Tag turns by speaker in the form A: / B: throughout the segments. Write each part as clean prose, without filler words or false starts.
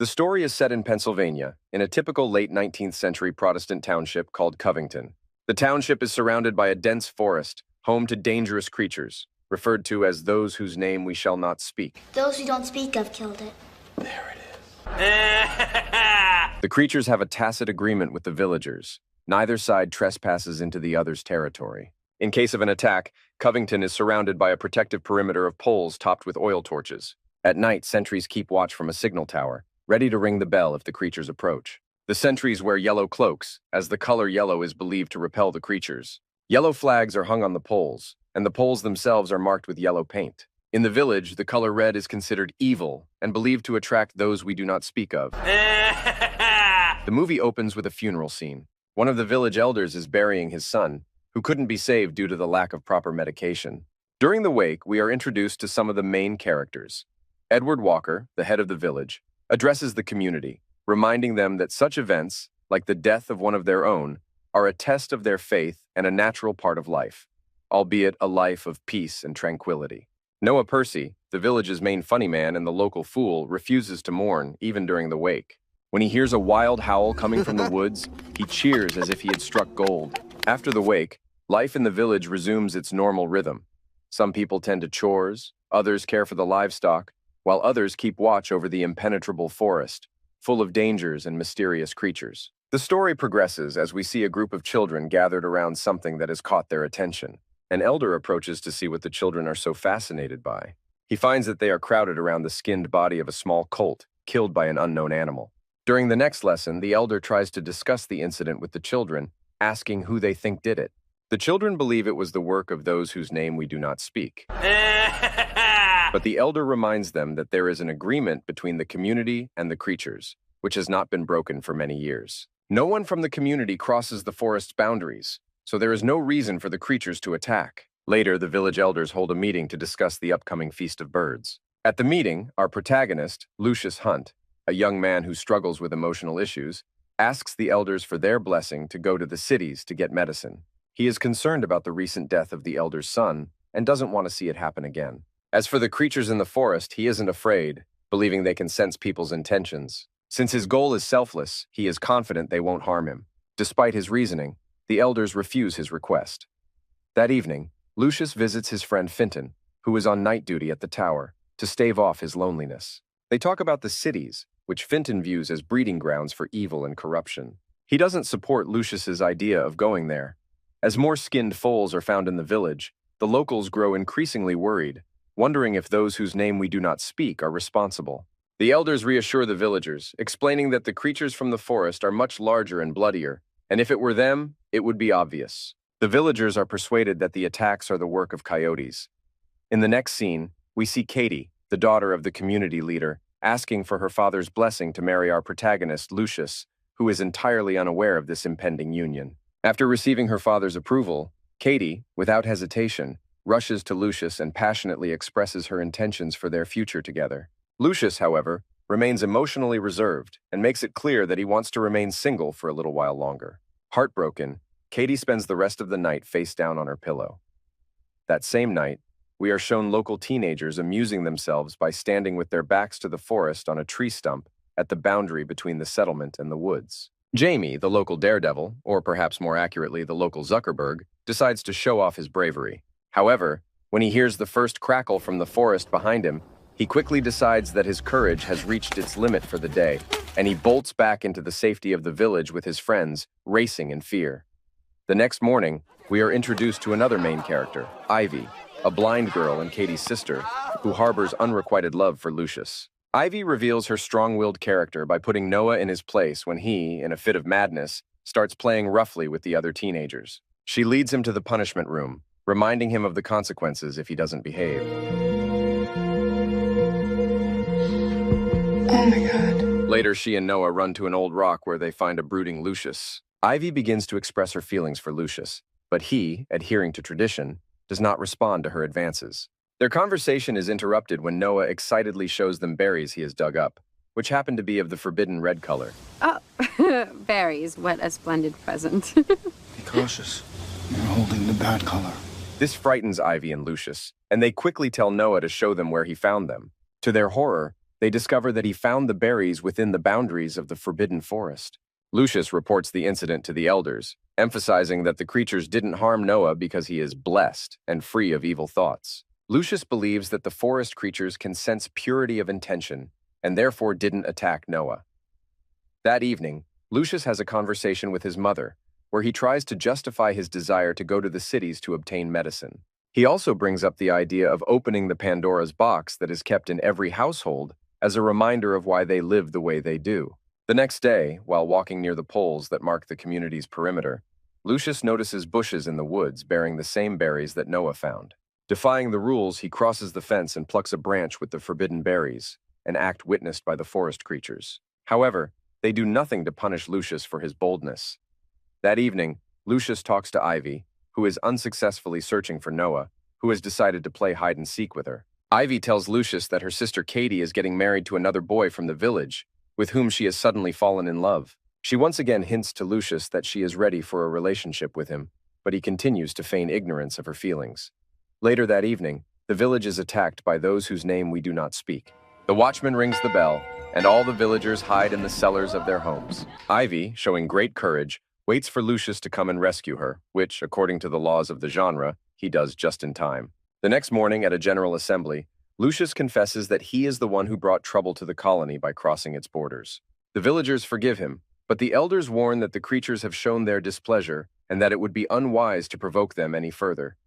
A: The story is set in Pennsylvania, in a typical late 19th century Protestant township called Covington. The township is surrounded by a dense forest, home to dangerous creatures, referred to as those whose name we shall not speak.
B: Those who don't speak of killed it.
A: There it is. The creatures have a tacit agreement with the villagers. Neither side trespasses into the other's territory. In case of an attack, Covington is surrounded by a protective perimeter of poles topped with oil torches. At night, sentries keep watch from a signal tower, ready to ring the bell if the creatures approach. The sentries wear yellow cloaks, as the color yellow is believed to repel the creatures. Yellow flags are hung on the poles, and the poles themselves are marked with yellow paint. In the village, the color red is considered evil and believed to attract those we do not speak of. The movie opens with a funeral scene. One of the village elders is burying his son, who couldn't be saved due to the lack of proper medication. During the wake, we are introduced to some of the main characters. Edward Walker, the head of the village, addresses the community, reminding them that such events, like the death of one of their own, are a test of their faith and a natural part of life, albeit a life of peace and tranquility. Noah Percy, the village's main funny man and the local fool, refuses to mourn, even during the wake. When he hears a wild howl coming from the woods, he cheers as if he had struck gold. After the wake, life in the village resumes its normal rhythm. Some people tend to chores, others care for the livestock, while others keep watch over the impenetrable forest, full of dangers and mysterious creatures. The story progresses as we see a group of children gathered around something that has caught their attention. An elder approaches to see what the children are so fascinated by. He finds that they are crowded around the skinned body of a small colt, killed by an unknown animal. During the next lesson, the elder tries to discuss the incident with the children, asking who they think did it. The children believe it was the work of those whose name we do not speak. But the elder reminds them that there is an agreement between the community and the creatures, which has not been broken for many years. No one from the community crosses the forest's boundaries, so there is no reason for the creatures to attack. Later, the village elders hold a meeting to discuss the upcoming Feast of Birds. At the meeting, our protagonist, Lucius Hunt, a young man who struggles with emotional issues, asks the elders for their blessing to go to the cities to get medicine. He is concerned about the recent death of the elder's son and doesn't want to see it happen again. As for the creatures in the forest, he isn't afraid, believing they can sense people's intentions. Since his goal is selfless, he is confident they won't harm him. Despite his reasoning, the elders refuse his request. That evening, Lucius visits his friend Finton, who is on night duty at the tower, to stave off his loneliness. They talk about the cities, which Finton views as breeding grounds for evil and corruption. He doesn't support Lucius's idea of going there. As more skinned foals are found in the village, the locals grow increasingly worried, wondering if those whose name we do not speak are responsible. The elders reassure the villagers, explaining that the creatures from the forest are much larger and bloodier, and if it were them, it would be obvious. The villagers are persuaded that the attacks are the work of coyotes. In the next scene, we see Katie, the daughter of the community leader, asking for her father's blessing to marry our protagonist, Lucius, who is entirely unaware of this impending union. After receiving her father's approval, Katie, without hesitation, rushes to Lucius and passionately expresses her intentions for their future together. Lucius, however, remains emotionally reserved and makes it clear that he wants to remain single for a little while longer. Heartbroken, Katie spends the rest of the night face down on her pillow. That same night, we are shown local teenagers amusing themselves by standing with their backs to the forest on a tree stump at the boundary between the settlement and the woods. Jamie, the local daredevil, or perhaps more accurately the local Zuckerberg, decides to show off his bravery. However, when he hears the first crackle from the forest behind him, he quickly decides that his courage has reached its limit for the day, and he bolts back into the safety of the village with his friends, racing in fear. The next morning, we are introduced to another main character, Ivy, a blind girl and Katie's sister, who harbors unrequited love for Lucius. Ivy reveals her strong-willed character by putting Noah in his place when he, in a fit of madness, starts playing roughly with the other teenagers. She leads him to the punishment room, reminding him of the consequences if he doesn't behave.
C: Oh my God.
A: Later, she and Noah run to an old rock where they find a brooding Lucius. Ivy begins to express her feelings for Lucius, but he, adhering to tradition, does not respond to her advances. Their conversation is interrupted when Noah excitedly shows them berries he has dug up, which happen to be of the forbidden red color.
D: Oh, berries, what a splendid present.
C: Be cautious. You're holding the bad color.
A: This frightens Ivy and Lucius, and they quickly tell Noah to show them where he found them. To their horror, They discover that he found the berries within the boundaries of the forbidden forest. Lucius reports the incident to the elders, emphasizing that the creatures didn't harm Noah because he is blessed and free of evil thoughts. Lucius believes that the forest creatures can sense purity of intention and therefore didn't attack Noah. That evening, Lucius has a conversation with his mother, where he tries to justify his desire to go to the cities to obtain medicine. He also brings up the idea of opening the Pandora's box that is kept in every household as a reminder of why they live the way they do. The next day, while walking near the poles that mark the community's perimeter, Lucius notices bushes in the woods bearing the same berries that Noah found. Defying the rules, he crosses the fence and plucks a branch with the forbidden berries, an act witnessed by the forest creatures. However, they do nothing to punish Lucius for his boldness. That evening, Lucius talks to Ivy, who is unsuccessfully searching for Noah, who has decided to play hide-and-seek with her. Ivy tells Lucius that her sister Katie is getting married to another boy from the village, with whom she has suddenly fallen in love. She once again hints to Lucius that she is ready for a relationship with him, but he continues to feign ignorance of her feelings. Later that evening, the village is attacked by those whose name we do not speak. The watchman rings the bell, and all the villagers hide in the cellars of their homes. Ivy, showing great courage, waits for Lucius to come and rescue her, which, according to the laws of the genre, he does just in time. The next morning at a general assembly, Lucius confesses that he is the one who brought trouble to the colony by crossing its borders. The villagers forgive him, but the elders warn that the creatures have shown their displeasure and that it would be unwise to provoke them any further.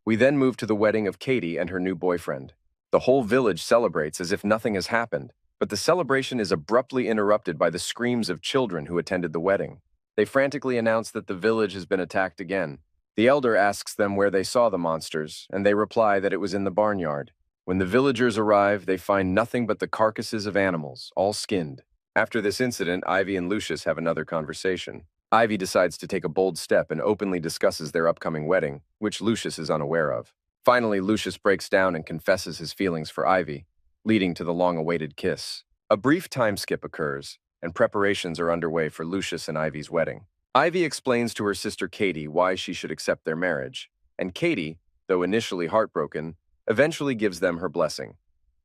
A: We then move to the wedding of Katie and her new boyfriend. The whole village celebrates as if nothing has happened, but the celebration is abruptly interrupted by the screams of children who attended the wedding. They frantically announce that the village has been attacked again. The elder asks them where they saw the monsters, and they reply that it was in the barnyard. When the villagers arrive, they find nothing but the carcasses of animals, all skinned. After this incident, Ivy and Lucius have another conversation. Ivy decides to take a bold step and openly discusses their upcoming wedding, which Lucius is unaware of. Finally, Lucius breaks down and confesses his feelings for Ivy, leading to the long-awaited kiss. A brief time skip occurs, and preparations are underway for Lucius and Ivy's wedding. Ivy explains to her sister Katie why she should accept their marriage, and Katie, though initially heartbroken, eventually gives them her blessing.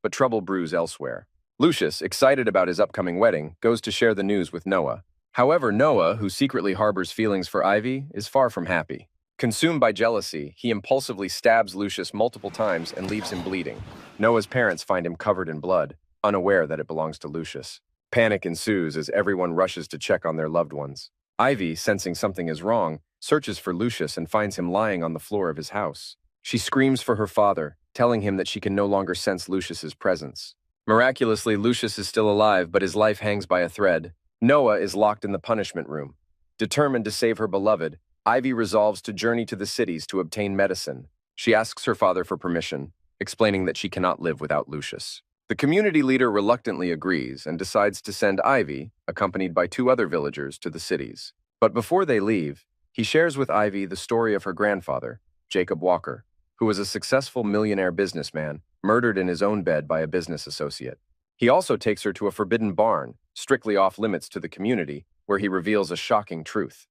A: But trouble brews elsewhere. Lucius, excited about his upcoming wedding, goes to share the news with Noah. However, Noah, who secretly harbors feelings for Ivy, is far from happy. Consumed by jealousy, he impulsively stabs Lucius multiple times and leaves him bleeding. Noah's parents find him covered in blood, unaware that it belongs to Lucius. Panic ensues as everyone rushes to check on their loved ones. Ivy, sensing something is wrong, searches for Lucius and finds him lying on the floor of his house. She screams for her father, telling him that she can no longer sense Lucius's presence. Miraculously, Lucius is still alive, but his life hangs by a thread. Noah is locked in the punishment room. Determined to save her beloved, Ivy resolves to journey to the cities to obtain medicine. She asks her father for permission, explaining that she cannot live without Lucius. The community leader reluctantly agrees and decides to send Ivy, accompanied by 2 other villagers, to the cities. But before they leave, he shares with Ivy the story of her grandfather, Jacob Walker, who was a successful millionaire businessman, murdered in his own bed by a business associate. He also takes her to a forbidden barn, strictly off-limits to the community, where he reveals a shocking truth.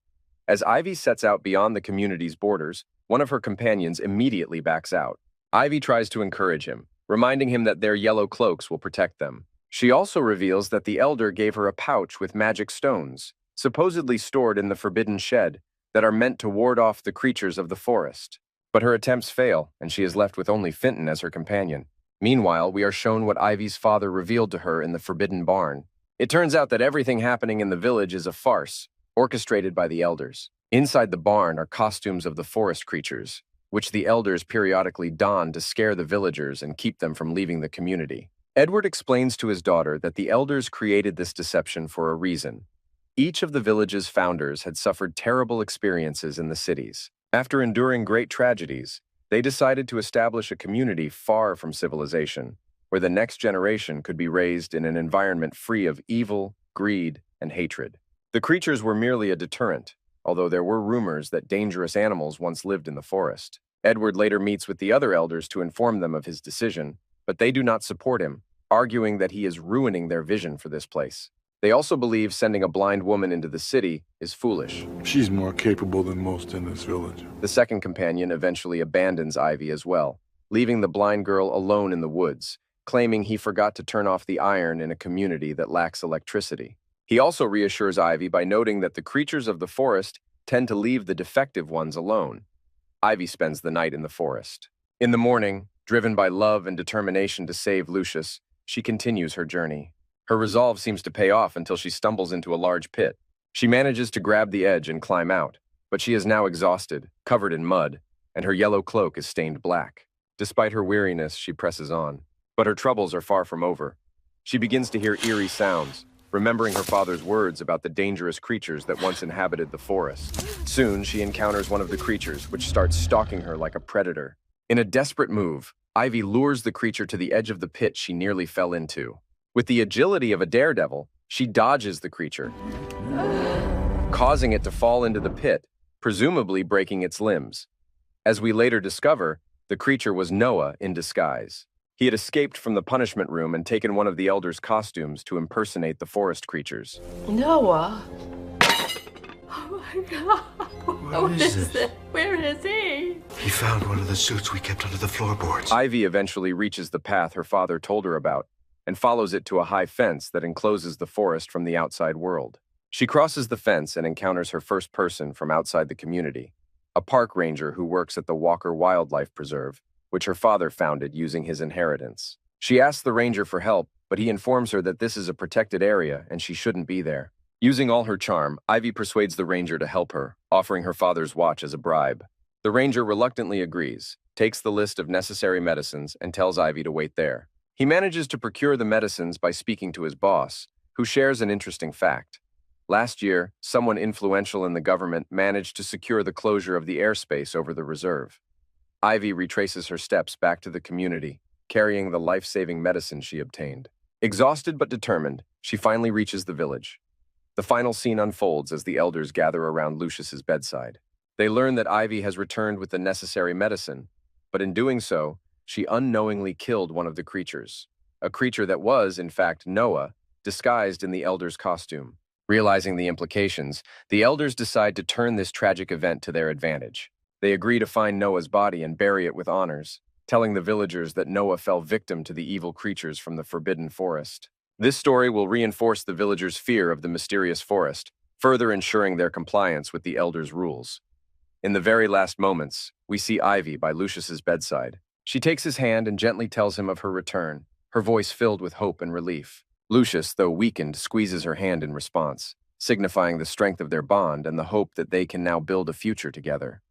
A: As Ivy sets out beyond the community's borders, one of her companions immediately backs out. Ivy tries to encourage him, reminding him that their yellow cloaks will protect them. She also reveals that the elder gave her a pouch with magic stones, supposedly stored in the forbidden shed, that are meant to ward off the creatures of the forest. But her attempts fail, and she is left with only Finton as her companion. Meanwhile, we are shown what Ivy's father revealed to her in the forbidden barn. It turns out that everything happening in the village is a farce, orchestrated by the elders. Inside the barn are costumes of the forest creatures, which the elders periodically don to scare the villagers and keep them from leaving the community. Edward explains to his daughter that the elders created this deception for a reason. Each of the village's founders had suffered terrible experiences in the cities. After enduring great tragedies, they decided to establish a community far from civilization, where the next generation could be raised in an environment free of evil, greed, and hatred. The creatures were merely a deterrent, although there were rumors that dangerous animals once lived in the forest. Edward later meets with the other elders to inform them of his decision, but they do not support him, arguing that he is ruining their vision for this place. They also believe sending a blind woman into the city is foolish.
C: She's more capable than most in this village.
A: The second companion eventually abandons Ivy as well, leaving the blind girl alone in the woods, claiming he forgot to turn off the iron in a community that lacks electricity. He also reassures Ivy by noting that the creatures of the forest tend to leave the defective ones alone. Ivy spends the night in the forest. In the morning, driven by love and determination to save Lucius, she continues her journey. Her resolve seems to pay off until she stumbles into a large pit. She manages to grab the edge and climb out, but she is now exhausted, covered in mud, and her yellow cloak is stained black. Despite her weariness, she presses on. But her troubles are far from over. She begins to hear eerie sounds, remembering her father's words about the dangerous creatures that once inhabited the forest. Soon, she encounters one of the creatures, which starts stalking her like a predator. In a desperate move, Ivy lures the creature to the edge of the pit she nearly fell into. With the agility of a daredevil, she dodges the creature, causing it to fall into the pit, presumably breaking its limbs. As we later discover, the creature was Noah in disguise. He had escaped from the punishment room and taken one of the elders' costumes to impersonate the forest creatures.
E: Noah? Oh my God.
C: What is this?
E: Where is he?
C: He found one of the suits we kept under the floorboards.
A: Ivy eventually reaches the path her father told her about and follows it to a high fence that encloses the forest from the outside world. She crosses the fence and encounters her first person from outside the community, a park ranger who works at the Walker Wildlife Preserve, which her father founded using his inheritance. She asks the ranger for help, but he informs her that this is a protected area and she shouldn't be there. Using all her charm, Ivy persuades the ranger to help her, offering her father's watch as a bribe. The ranger reluctantly agrees, takes the list of necessary medicines, and tells Ivy to wait there. He manages to procure the medicines by speaking to his boss, who shares an interesting fact. Last year, someone influential in the government managed to secure the closure of the airspace over the reserve. Ivy retraces her steps back to the community, carrying the life-saving medicine she obtained. Exhausted but determined, she finally reaches the village. The final scene unfolds as the elders gather around Lucius's bedside. They learn that Ivy has returned with the necessary medicine, but in doing so, she unknowingly killed one of the creatures, a creature that was, in fact, Noah, disguised in the elder's costume. Realizing the implications, the elders decide to turn this tragic event to their advantage. They agree to find Noah's body and bury it with honors, telling the villagers that Noah fell victim to the evil creatures from the forbidden forest. This story will reinforce the villagers' fear of the mysterious forest, further ensuring their compliance with the elders' rules. In the very last moments, we see Ivy by Lucius's bedside. She takes his hand and gently tells him of her return, her voice filled with hope and relief. Lucius, though weakened, squeezes her hand in response, signifying the strength of their bond and the hope that they can now build a future together.